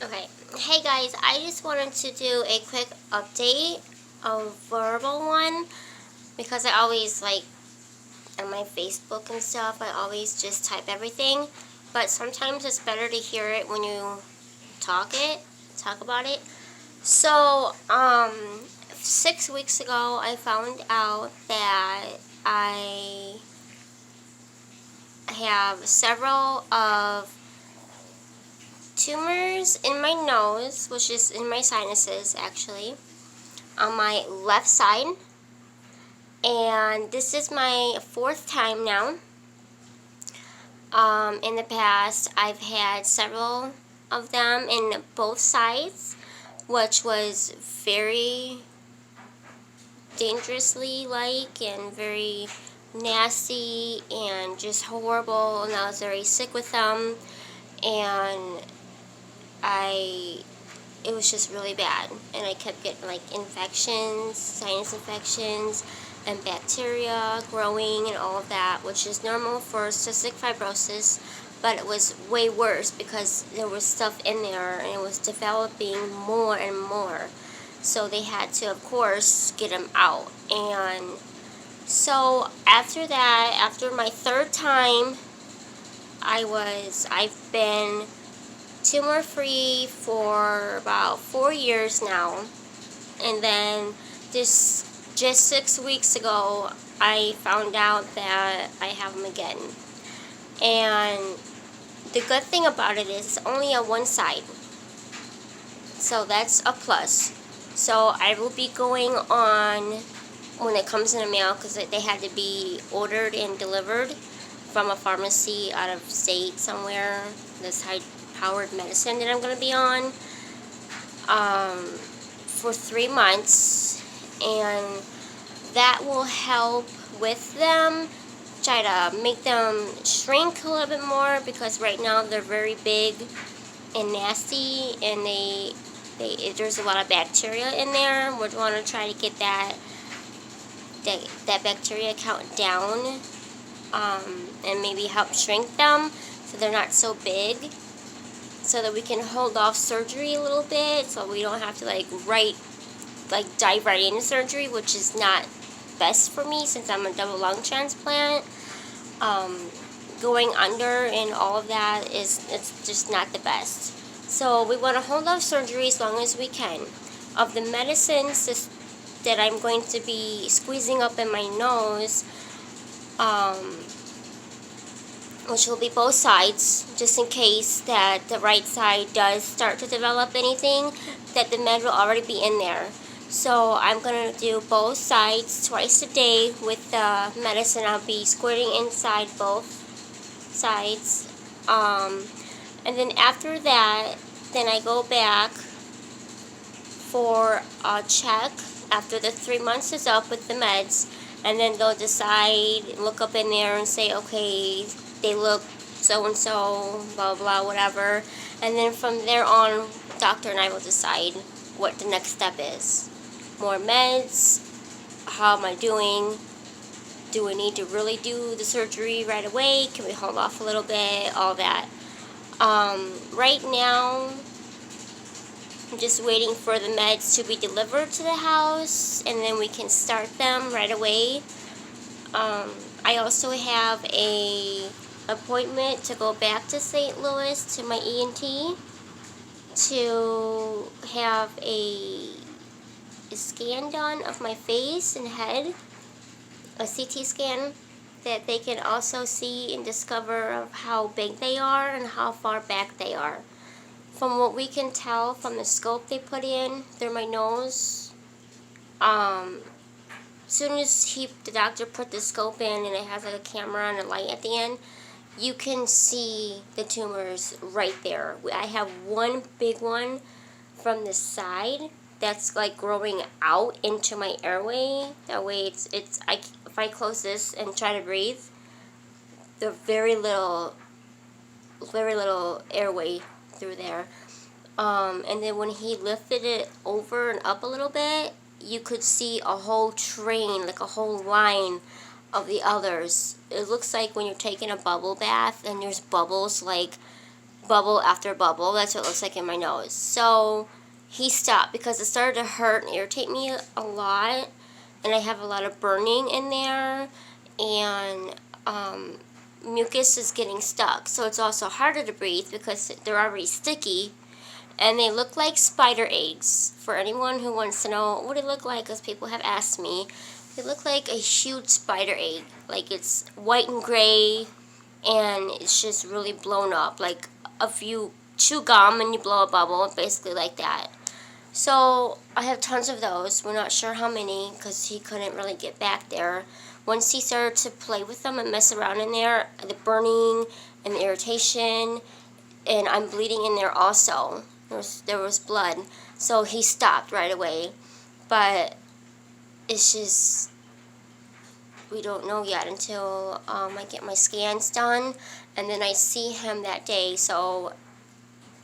Okay, hey guys, I just wanted to do a quick update, a verbal one, because I always on my Facebook and stuff, I always just type everything, but sometimes it's better to hear it when you talk about it. So, 6 weeks ago, I found out that I have several of tumors in my nose, which is in my sinuses actually, on my left side. And this is my fourth time now. In the past, I've had several of them in both sides, which was very dangerously and very nasty and just horrible. And I was very sick with them, and I it was just really bad, and I kept getting infections, sinus infections, and bacteria growing and all of that, which is normal for cystic fibrosis, but it was way worse because there was stuff in there and it was developing more and more. So they had to, of course, get them out. And so after that, after my third time, I've been tumor free for about 4 years now. And then this just 6 weeks ago, I found out that I have them again. And the good thing about it is it's only on one side, so that's a plus. So I will be going on when it comes in the mail, because they had to be ordered and delivered from a pharmacy out of state somewhere. This high-powered medicine that I'm going to be on for 3 months, and that will help with them, try to make them shrink a little bit more, because right now they're very big and nasty, and there's a lot of bacteria in there. We want to try to get that bacteria count down, and maybe help shrink them so they're not so big, so that we can hold off surgery a little bit, so we don't have to dive right into surgery, which is not best for me since I'm a double lung transplant. Going under and all of that it's just not the best. So we want to hold off surgery as long as we can. Of the medicines that I'm going to be squeezing up in my nose, which will be both sides, just in case that the right side does start to develop anything, that the med will already be in there. So I'm going to do both sides twice a day with the medicine. I'll be squirting inside both sides. And then after that, then I go back for a check after the 3 months is up with the meds, and then they'll decide, look up in there and say, okay, they look so-and-so, blah, blah, whatever. And then from there on, doctor and I will decide what the next step is. More meds, how am I doing? Do we need to really do the surgery right away? Can we hold off a little bit? All that. Right now, I'm just waiting for the meds to be delivered to the house, and then we can start them right away. I also have a appointment to go back to St. Louis to my ENT to have a scan done of my face and head, a CT scan, that they can also see and discover of how big they are and how far back they are. From what we can tell from the scope they put in through my nose, as soon as the doctor put the scope in and it has a camera and a light at the end, you can see the tumors right there. I have one big one from the side that's growing out into my airway. That way if I close this and try to breathe, the very little airway through there. And then when he lifted it over and up a little bit, you could see a whole train, a whole line of the others. It looks like when you're taking a bubble bath and there's bubbles bubble after bubble. That's what it looks like in my nose. So he stopped because it started to hurt and irritate me a lot, and I have a lot of burning in there, and mucus is getting stuck. So it's also harder to breathe because they're already sticky, and they look like spider eggs. For anyone who wants to know what they look like, because people have asked me, they look like a huge spider egg. Like it's white and gray, and it's just really blown up. Like if you chew gum and you blow a bubble, basically like that. So I have tons of those. We're not sure how many because he couldn't really get back there. Once he started to play with them and mess around in there, the burning and the irritation, and I'm bleeding in there also. There was blood. So he stopped right away. But it's just, we don't know yet until I get my scans done. And then I see him that day. So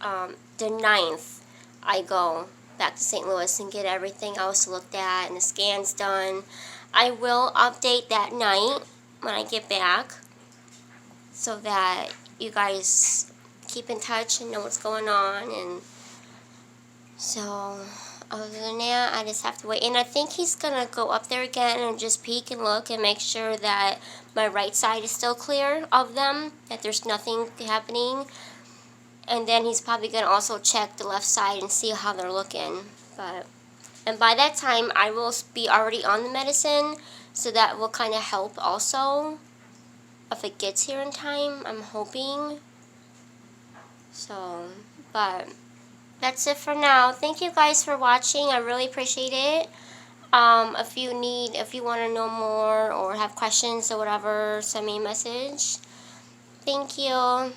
the 9th, I go back to St. Louis and get everything else looked at and the scans done. I will update that night when I get back so that you guys keep in touch and know what's going on. And so other than that, I just have to wait. And I think he's going to go up there again and just peek and look and make sure that my right side is still clear of them, that there's nothing happening. And then he's probably going to also check the left side and see how they're looking. And by that time, I will be already on the medicine, so that will kind of help also if it gets here in time, I'm hoping. So, but that's it for now. Thank you guys for watching. I really appreciate it. If you want to know more or have questions or whatever, send me a message. Thank you.